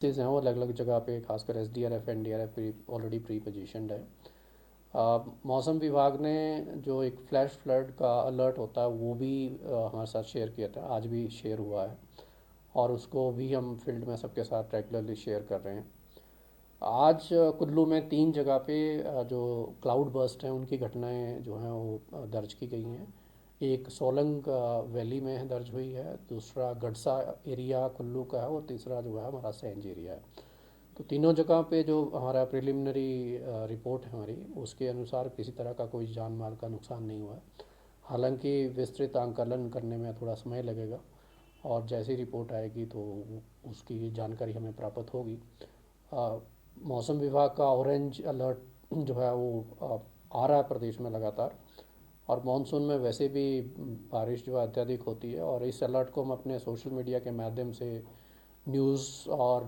हैं वो अलग अलग जगह पे, खासकर SDRF NDRF already pre positioned है। मौसम विभाग ने जो एक फ्लैश फ्लड का अलर्ट होता है वो भी हमारे साथ शेयर किया था, आज भी शेयर हुआ है और उसको भी हम फील्ड में सबके साथ रेगुलरली शेयर कर रहे हैं। आज कुल्लू में 3 जगह पे जो क्लाउड बर्स्ट हैं उनकी घटनाएं जो हैं वो दर्ज की गई हैं। एक सोलंग वैली में दर्ज हुई है, दूसरा गडसा एरिया कुल्लू का है और तीसरा जो है हमारा सेंज एरिया है। तो तीनों जगह पे जो हमारा प्रिलिमिनरी रिपोर्ट है हमारी, उसके अनुसार किसी तरह का कोई जान माल का नुकसान नहीं हुआ है। हालांकि विस्तृत आंकलन करने में थोड़ा समय लगेगा और जैसी रिपोर्ट आएगी तो उसकी जानकारी हमें प्राप्त होगी। मौसम विभाग का ऑरेंज अलर्ट जो है वो आ रहा है प्रदेश में लगातार, और मानसून में वैसे भी बारिश जो है अत्यधिक होती है और इस अलर्ट को हम अपने सोशल मीडिया के माध्यम से न्यूज़ और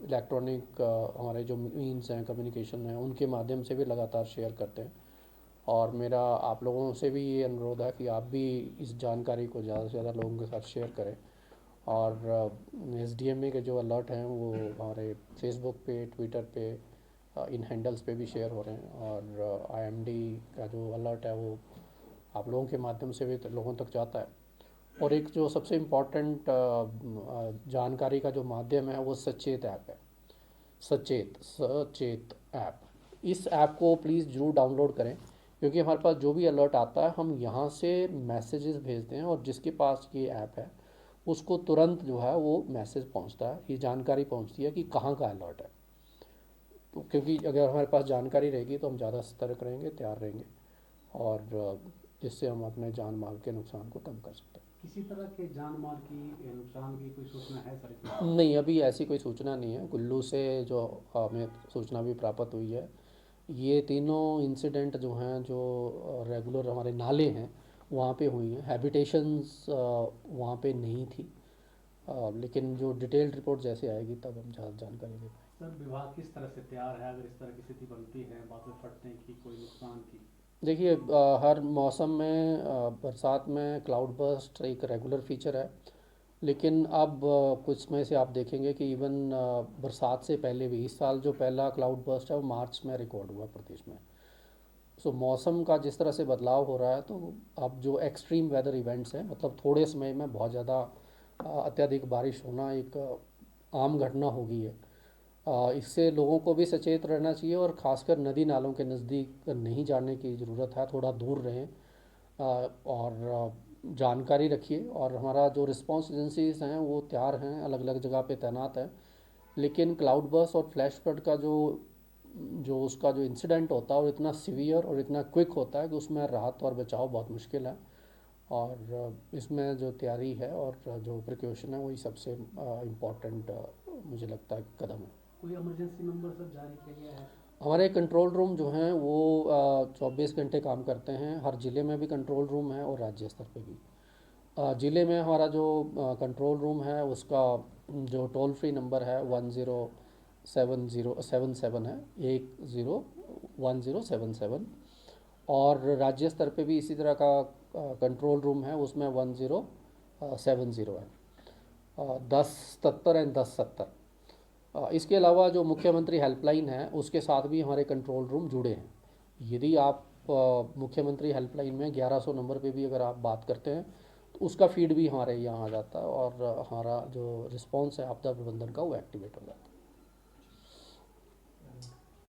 इलेक्ट्रॉनिक हमारे जो मीन्स हैं कम्युनिकेशन हैं उनके माध्यम से भी लगातार शेयर करते हैं। और मेरा आप लोगों से भी ये अनुरोध है कि आप भी इस जानकारी को ज़्यादा से ज़्यादा लोगों के साथ शेयर करें। और एसडीएमए के जो अलर्ट हैं वो हमारे फेसबुक पे, ट्विटर पे, इन हैंडल्स पे भी शेयर हो रहे हैं, और आईएमडी का जो अलर्ट है वो आप लोगों के माध्यम से भी लोगों तक जाता है। और एक जो सबसे इम्पॉर्टेंट जानकारी का जो माध्यम है वो सचेत ऐप है। सचेत ऐप, इस ऐप को प्लीज़ ज़रूर डाउनलोड करें, क्योंकि हमारे पास जो भी अलर्ट आता है हम यहाँ से मैसेजेस भेजते हैं और जिसके पास ये ऐप है उसको तुरंत जो है वो मैसेज पहुँचता है, ये जानकारी पहुँचती है कि कहाँ का अलर्ट है। तो क्योंकि अगर हमारे पास जानकारी रहेगी तो हम ज़्यादा सतर्क रहेंगे, तैयार रहेंगे, और जिससे हम अपने जान माल के नुकसान को कम कर सकते हैं। किसी तरह के जान माल की नुकसान की कोई सूचना है सर इसमें? नहीं, अभी ऐसी कोई सूचना नहीं है। कुल्लू से जो हमें सूचना भी प्राप्त हुई है, ये तीनों इंसिडेंट जो हैं जो रेगुलर हमारे नाले हैं वहाँ पे हुई हैं। हैबिटेशंस वहाँ पे नहीं थी, लेकिन जो डिटेल्ड रिपोर्ट जैसे आएगी तब हम ज़्यादा जानकारी दे पाएंगे। सर विभाग किस तरह से तैयार है अगर इस तरह की स्थिति बनती है, बादल फटने की, कोई नुकसान की? देखिए, हर मौसम में बरसात में क्लाउड बर्स्ट एक रेगुलर फीचर है, लेकिन अब कुछ समय से आप देखेंगे कि इवन बरसात से पहले भी इस साल जो पहला क्लाउड बर्स्ट है वो मार्च में रिकॉर्ड हुआ प्रदेश में। सो मौसम का जिस तरह से बदलाव हो रहा है, तो अब जो एक्सट्रीम वेदर इवेंट्स हैं, मतलब थोड़े समय में बहुत ज़्यादा अत्यधिक बारिश होना एक आम घटना हो गई है। इससे लोगों को भी सचेत रहना चाहिए और ख़ासकर नदी नालों के नज़दीक नहीं जाने की ज़रूरत है, थोड़ा दूर रहें, और जानकारी रखिए। और हमारा जो रिस्पांस एजेंसीज हैं वो तैयार हैं, अलग अलग जगह पे तैनात हैं। लेकिन क्लाउड बर्स्ट और फ्लैश फ्लड का जो जो उसका जो इंसिडेंट होता है वो इतना सीवियर और इतना क्विक होता है कि उसमें राहत और बचाव बहुत मुश्किल है। और इसमें जो तैयारी है और जो प्रिकॉशन है वही सबसे इम्पोर्टेंट मुझे लगता है कदम है। कोई इमरजेंसी नंबर सर जारी किया गया है? हमारे कंट्रोल रूम जो हैं वो 24 घंटे काम करते हैं। हर ज़िले में भी कंट्रोल रूम है और राज्य स्तर पे भी। ज़िले में हमारा जो कंट्रोल रूम है उसका जो टोल फ्री नंबर है 107077 है, 101077। और राज्य स्तर पे भी इसी तरह का कंट्रोल रूम है, उसमें 1070 है, 1077 एंड 1070। इसके अलावा जो मुख्यमंत्री हेल्पलाइन है उसके साथ भी हमारे कंट्रोल रूम जुड़े हैं। यदि आप मुख्यमंत्री हेल्पलाइन में 1100 नंबर पे भी अगर आप बात करते हैं तो उसका फीड भी हमारे यहाँ आ जाता है और हमारा जो रिस्पांस है आपदा प्रबंधन का वो एक्टिवेट हो जाता है।